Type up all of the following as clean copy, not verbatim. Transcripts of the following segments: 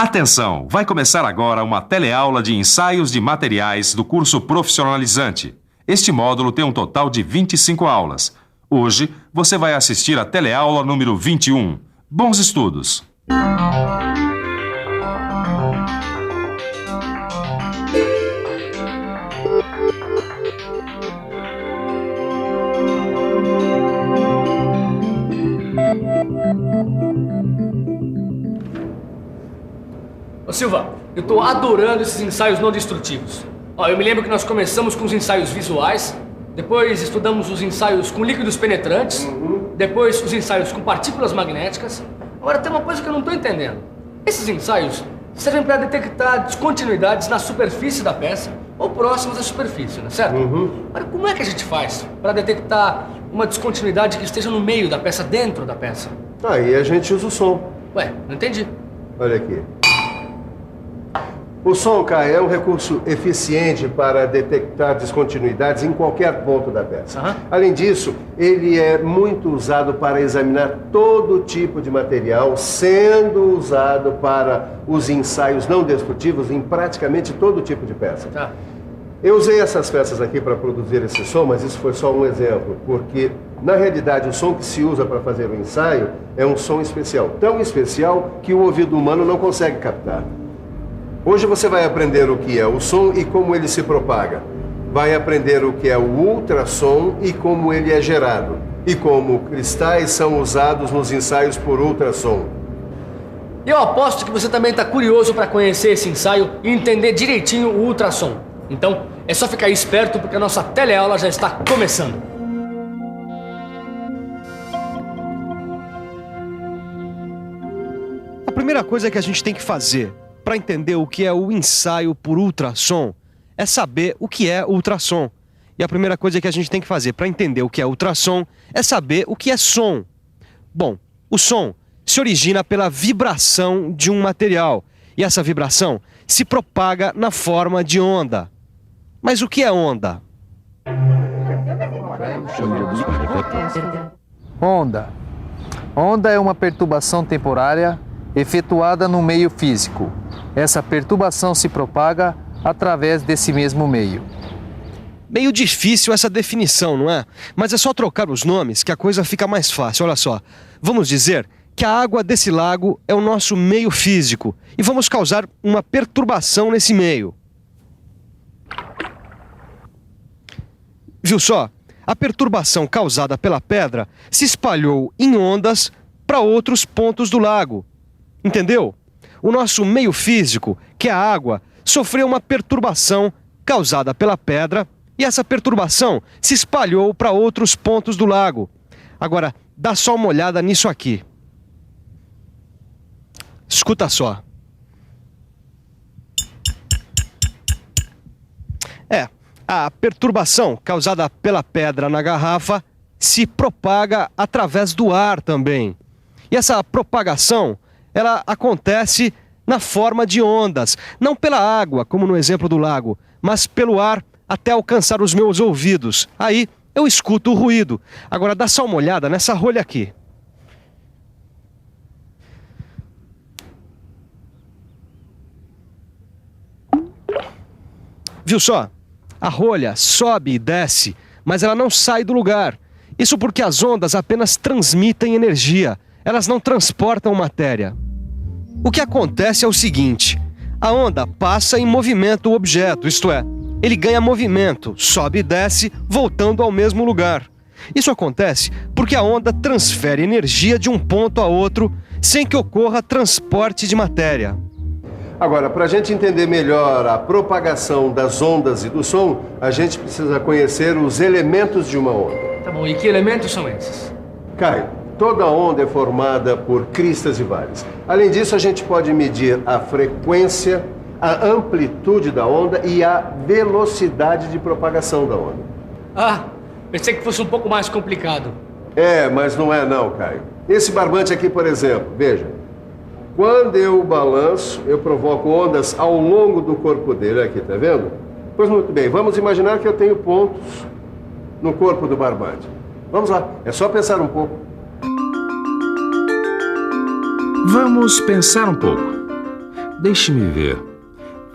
Atenção! Vai começar agora uma teleaula de ensaios de materiais do curso profissionalizante. Este módulo tem um total de 25 aulas. Hoje, você vai assistir a teleaula número 21. Bons estudos! Ô Silva, eu tô adorando esses ensaios não destrutivos. Eu me lembro que nós começamos com os ensaios visuais, depois estudamos os ensaios com líquidos penetrantes, depois os ensaios com partículas magnéticas. Agora tem uma coisa que eu não tô entendendo. Esses ensaios servem para detectar descontinuidades na superfície da peça ou próximas à superfície, não é certo? Agora, como é que a gente faz para detectar uma descontinuidade que esteja no meio da peça, dentro da peça? Aí a gente usa o som. Ué, não entendi. Olha aqui. O som, Kai, é um recurso eficiente para detectar descontinuidades em qualquer ponto da peça. Além disso, ele é muito usado para examinar todo tipo de material, sendo usado para os ensaios não destrutivos em praticamente todo tipo de peça. Eu usei essas peças aqui para produzir esse som, mas isso foi só um exemplo, porque, na realidade, o som que se usa para fazer o ensaio é um som especial, tão especial que o ouvido humano não consegue captar. Hoje você vai aprender o que é o som e como ele se propaga. Vai aprender o que é o ultrassom e como ele é gerado. E como cristais são usados nos ensaios por ultrassom. Eu aposto que você também está curioso para conhecer esse ensaio e entender direitinho o ultrassom. Então, é só ficar esperto porque a nossa teleaula já está começando. A primeira coisa que a gente tem que fazer para entender o que é o ensaio por ultrassom é saber o que é ultrassom. E a primeira coisa que a gente tem que fazer para entender o que é ultrassom é saber o que é som. Bom, o som se origina pela vibração de um material e essa vibração se propaga na forma de onda. Mas o que é onda? Onda é uma perturbação temporária efetuada no meio físico. Essa perturbação se propaga através desse mesmo meio. Meio difícil essa definição, não é? Mas é só trocar os nomes que a coisa fica mais fácil. Olha só, vamos dizer que a água desse lago é o nosso meio físico e vamos causar uma perturbação nesse meio. Viu só? A perturbação causada pela pedra se espalhou em ondas para outros pontos do lago. Entendeu? O nosso meio físico, que é a água, sofreu uma perturbação causada pela pedra e essa perturbação se espalhou para outros pontos do lago. Agora, dá só uma olhada nisso aqui. Escuta só. A perturbação causada pela pedra na garrafa se propaga através do ar também. E essa propagação, ela acontece na forma de ondas, não pela água, como no exemplo do lago, mas pelo ar até alcançar os meus ouvidos. Aí eu escuto o ruído. Agora dá só uma olhada nessa rolha aqui. Viu só? A rolha sobe e desce, mas ela não sai do lugar. Isso porque as ondas apenas transmitem energia, elas não transportam matéria. O que acontece é o seguinte: a onda passa em movimento o objeto, isto é, ele ganha movimento, sobe e desce, voltando ao mesmo lugar. Isso acontece porque a onda transfere energia de um ponto a outro sem que ocorra transporte de matéria. Agora, para a gente entender melhor a propagação das ondas e do som, a gente precisa conhecer os elementos de uma onda. Tá bom, e que elementos são esses? Caio, toda onda é formada por cristas e vales. Além disso, a gente pode medir a frequência, a amplitude da onda e a velocidade de propagação da onda. Pensei que fosse um pouco mais complicado. Mas não é não, Caio. Esse barbante aqui, por exemplo, veja. Quando eu balanço, eu provoco ondas ao longo do corpo dele. Aqui, tá vendo? Pois muito bem, vamos imaginar que eu tenho pontos no corpo do barbante. Vamos lá, é só pensar um pouco. Vamos pensar um pouco. Deixe-me ver.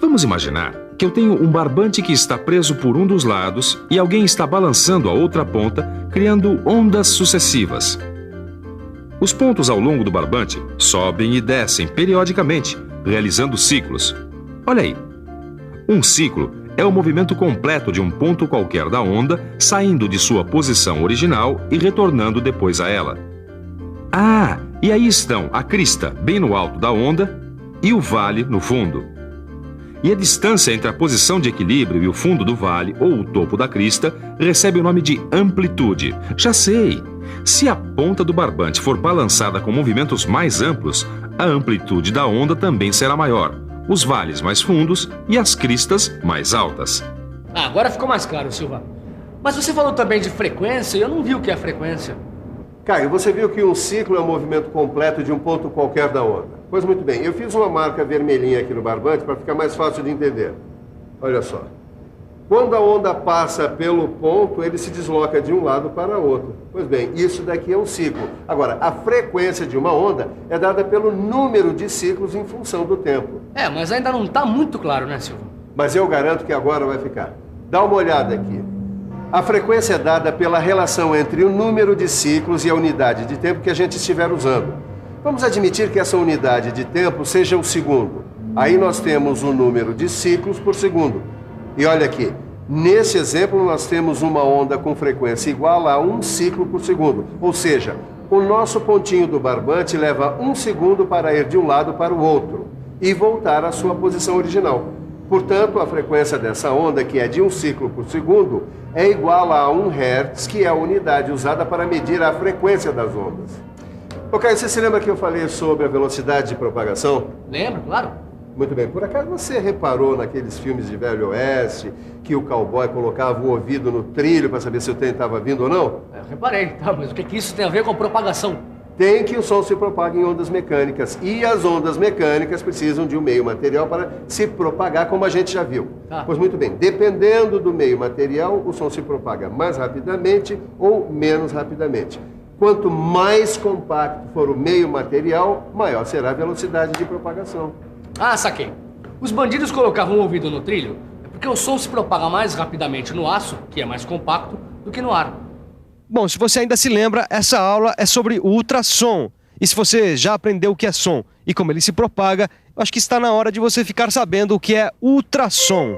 Vamos imaginar que eu tenho um barbante que está preso por um dos lados e alguém está balançando a outra ponta, criando ondas sucessivas. Os pontos ao longo do barbante sobem e descem periodicamente, realizando ciclos. Olha aí. Um ciclo é o movimento completo de um ponto qualquer da onda, saindo de sua posição original e retornando depois a ela. Ah, e aí estão a crista bem no alto da onda e o vale no fundo. E a distância entre a posição de equilíbrio e o fundo do vale, ou o topo da crista, recebe o nome de amplitude. Já sei! Se a ponta do barbante for balançada com movimentos mais amplos, a amplitude da onda também será maior, os vales mais fundos e as cristas mais altas. Agora ficou mais claro, Silva. Mas você falou também de frequência e eu não vi o que é frequência. Caio, você viu que um ciclo é um movimento completo de um ponto qualquer da onda. Pois muito bem, eu fiz uma marca vermelhinha aqui no barbante para ficar mais fácil de entender. Olha só. Quando a onda passa pelo ponto, ele se desloca de um lado para outro. Pois bem, isso daqui é um ciclo. Agora, a frequência de uma onda é dada pelo número de ciclos em função do tempo. Mas ainda não está muito claro, né, Silva? Mas eu garanto que agora vai ficar. Dá uma olhada aqui. A frequência é dada pela relação entre o número de ciclos e a unidade de tempo que a gente estiver usando. Vamos admitir que essa unidade de tempo seja o segundo. Aí nós temos o número de ciclos por segundo. E olha aqui, nesse exemplo nós temos uma onda com frequência igual a 1 ciclo por segundo. Ou seja, o nosso pontinho do barbante leva 1 segundo para ir de um lado para o outro e voltar à sua posição original. Portanto, a frequência dessa onda, que é de 1 ciclo por segundo, é igual a 1 Hz, que é a unidade usada para medir a frequência das ondas. Ok, você se lembra que eu falei sobre a velocidade de propagação? Lembro, claro. Muito bem. Por acaso você reparou naqueles filmes de Velho Oeste que o cowboy colocava o ouvido no trilho para saber se o trem estava vindo ou não? Eu reparei, mas o que isso tem a ver com propagação? Tem que o som se propaga em ondas mecânicas. E as ondas mecânicas precisam de um meio material para se propagar, como a gente já viu. Pois muito bem, dependendo do meio material, o som se propaga mais rapidamente ou menos rapidamente. Quanto mais compacto for o meio material, maior será a velocidade de propagação. Saquei. Os bandidos colocavam o ouvido no trilho porque o som se propaga mais rapidamente no aço, que é mais compacto, do que no ar. Bom, se você ainda se lembra, essa aula é sobre o ultrassom. E se você já aprendeu o que é som e como ele se propaga, eu acho que está na hora de você ficar sabendo o que é ultrassom.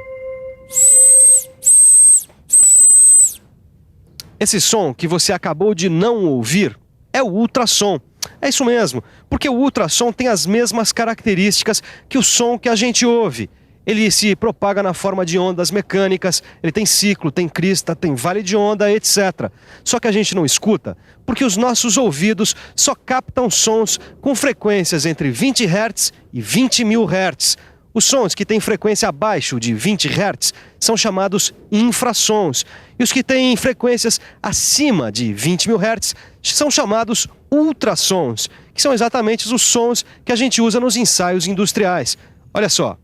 Esse som que você acabou de não ouvir é o ultrassom. É isso mesmo, porque o ultrassom tem as mesmas características que o som que a gente ouve. Ele se propaga na forma de ondas mecânicas, ele tem ciclo, tem crista, tem vale de onda, etc. Só que a gente não escuta, porque os nossos ouvidos só captam sons com frequências entre 20 Hz e 20 mil Hz. Os sons que têm frequência abaixo de 20 Hz são chamados infrassons. E os que têm frequências acima de 20 mil Hz são chamados ultrassons, que são exatamente os sons que a gente usa nos ensaios industriais. Olha só.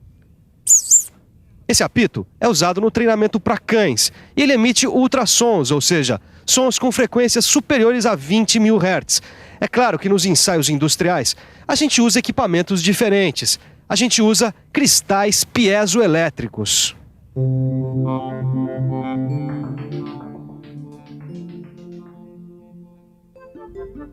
Esse apito é usado no treinamento para cães e ele emite ultrassons, ou seja, sons com frequências superiores a 20 mil Hz. É claro que nos ensaios industriais a gente usa equipamentos diferentes. A gente usa cristais piezoelétricos.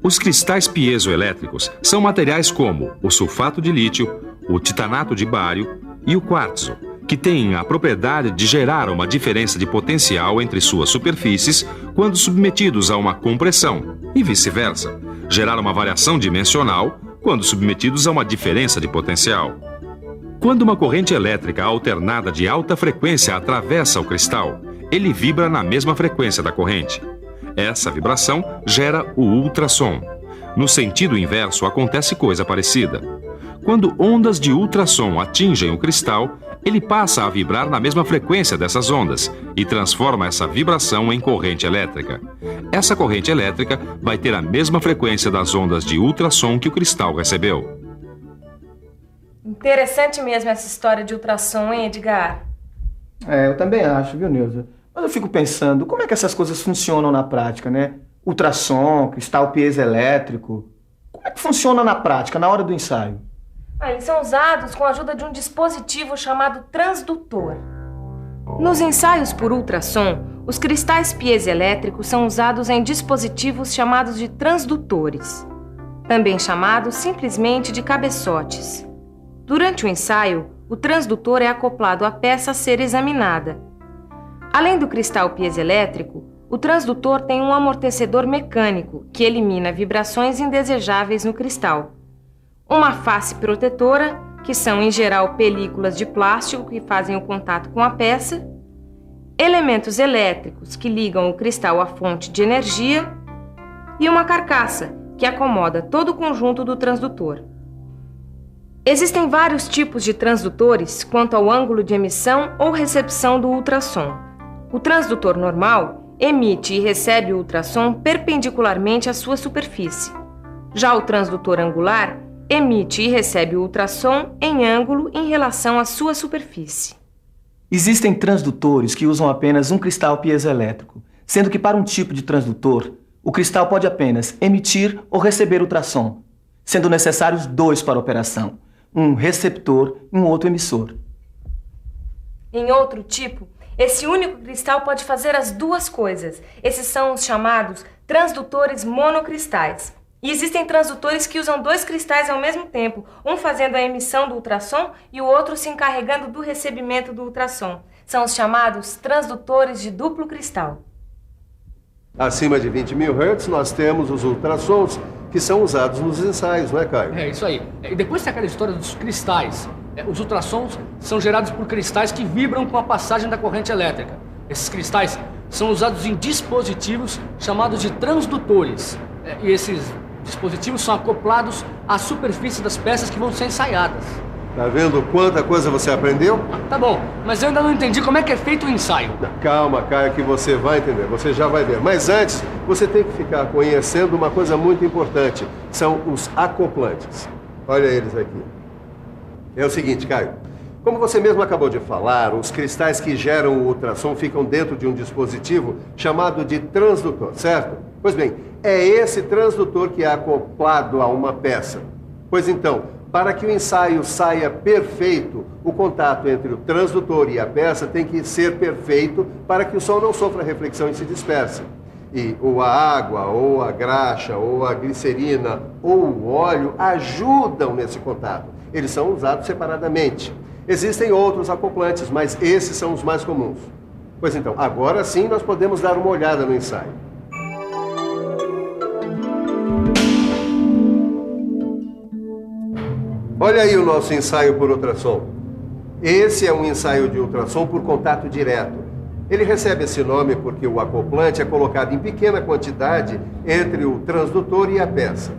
Os cristais piezoelétricos são materiais como o sulfato de lítio, o titanato de bário e o quartzo, que têm a propriedade de gerar uma diferença de potencial entre suas superfícies quando submetidos a uma compressão, e vice-versa, gerar uma variação dimensional quando submetidos a uma diferença de potencial. Quando uma corrente elétrica alternada de alta frequência atravessa o cristal, ele vibra na mesma frequência da corrente. Essa vibração gera o ultrassom. No sentido inverso, acontece coisa parecida. Quando ondas de ultrassom atingem o cristal, ele passa a vibrar na mesma frequência dessas ondas e transforma essa vibração em corrente elétrica. Essa corrente elétrica vai ter a mesma frequência das ondas de ultrassom que o cristal recebeu. Interessante mesmo essa história de ultrassom, hein, Edgar? Eu também acho, viu, Neuza? Mas eu fico pensando, como é que essas coisas funcionam na prática, né? Ultrassom, cristal piezoelétrico. Como é que funciona na prática, na hora do ensaio? Eles são usados com a ajuda de um dispositivo chamado transdutor. Nos ensaios por ultrassom, os cristais piezoelétricos são usados em dispositivos chamados de transdutores, também chamados simplesmente de cabeçotes. Durante o ensaio, o transdutor é acoplado à peça a ser examinada. Além do cristal piezoelétrico, o transdutor tem um amortecedor mecânico que elimina vibrações indesejáveis no cristal. Uma face protetora, que são em geral películas de plástico que fazem o contato com a peça, elementos elétricos que ligam o cristal à fonte de energia e uma carcaça que acomoda todo o conjunto do transdutor. Existem vários tipos de transdutores quanto ao ângulo de emissão ou recepção do ultrassom. O transdutor normal emite e recebe o ultrassom perpendicularmente à sua superfície. Já o transdutor angular emite e recebe o ultrassom em ângulo em relação à sua superfície. Existem transdutores que usam apenas um cristal piezoelétrico, sendo que para um tipo de transdutor, o cristal pode apenas emitir ou receber ultrassom, sendo necessários 2 para a operação, um receptor e um outro emissor. Em outro tipo, esse único cristal pode fazer as duas coisas. Esses são os chamados transdutores monocristais. E existem transdutores que usam 2 cristais ao mesmo tempo, um fazendo a emissão do ultrassom e o outro se encarregando do recebimento do ultrassom. São os chamados transdutores de duplo cristal. Acima de 20.000 Hz, nós temos os ultrassons que são usados nos ensaios, não é, Caio? É isso aí. E depois tem aquela história dos cristais. Os ultrassons são gerados por cristais que vibram com a passagem da corrente elétrica. Esses cristais são usados em dispositivos chamados de transdutores. E esses dispositivos são acoplados à superfície das peças que vão ser ensaiadas. Tá vendo quanta coisa você aprendeu? Tá bom, mas eu ainda não entendi como é que é feito o ensaio. Calma, Caio, que você vai entender, você já vai ver. Mas antes, você tem que ficar conhecendo uma coisa muito importante. São os acoplantes. Olha eles aqui. É o seguinte, Caio. Como você mesmo acabou de falar, os cristais que geram o ultrassom ficam dentro de um dispositivo chamado de transdutor, certo? Pois bem, é esse transdutor que é acoplado a uma peça. Pois então, para que o ensaio saia perfeito, o contato entre o transdutor e a peça tem que ser perfeito para que o som não sofra reflexão e se disperse. E ou a água, ou a graxa, ou a glicerina, ou o óleo ajudam nesse contato. Eles são usados separadamente. Existem outros acoplantes, mas esses são os mais comuns. Pois então, agora sim nós podemos dar uma olhada no ensaio. Olha aí o nosso ensaio por ultrassom. Esse é um ensaio de ultrassom por contato direto. Ele recebe esse nome porque o acoplante é colocado em pequena quantidade entre o transdutor e a peça.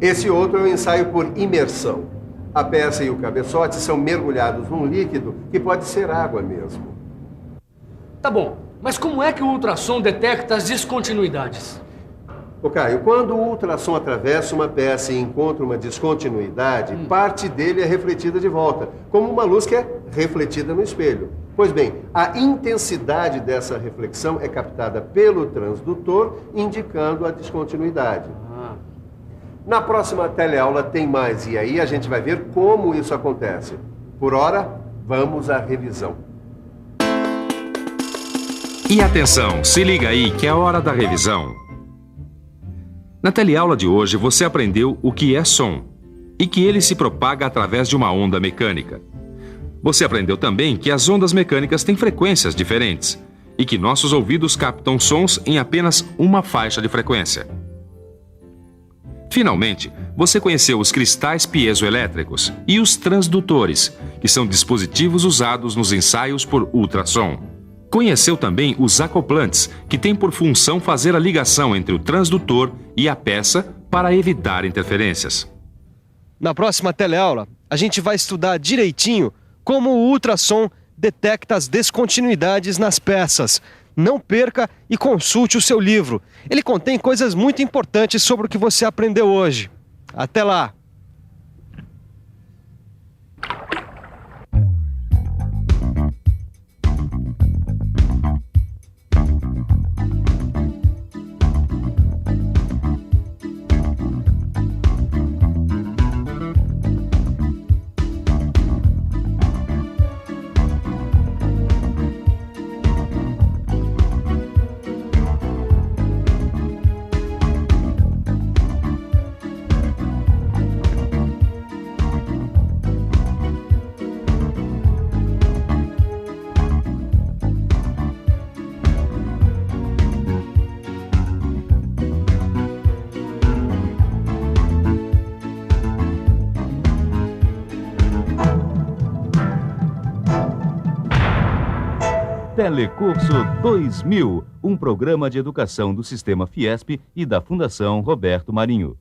Esse outro é um ensaio por imersão. A peça e o cabeçote são mergulhados num líquido que pode ser água mesmo. Tá bom, mas como é que o ultrassom detecta as descontinuidades? Ô Caio, quando o ultrassom atravessa uma peça e encontra uma descontinuidade, parte dele é refletida de volta, como uma luz que é refletida no espelho. Pois bem, a intensidade dessa reflexão é captada pelo transdutor, indicando a descontinuidade. Na próxima teleaula tem mais, e aí a gente vai ver como isso acontece. Por hora, vamos à revisão. E atenção, se liga aí que é a hora da revisão. Na teleaula de hoje você aprendeu o que é som e que ele se propaga através de uma onda mecânica. Você aprendeu também que as ondas mecânicas têm frequências diferentes e que nossos ouvidos captam sons em apenas uma faixa de frequência. Finalmente, você conheceu os cristais piezoelétricos e os transdutores, que são dispositivos usados nos ensaios por ultrassom. Conheceu também os acoplantes, que têm por função fazer a ligação entre o transdutor e a peça para evitar interferências. Na próxima teleaula, a gente vai estudar direitinho como o ultrassom detecta as descontinuidades nas peças. Não perca e consulte o seu livro. Ele contém coisas muito importantes sobre o que você aprendeu hoje. Até lá! Telecurso 2000, um programa de educação do Sistema Fiesp e da Fundação Roberto Marinho.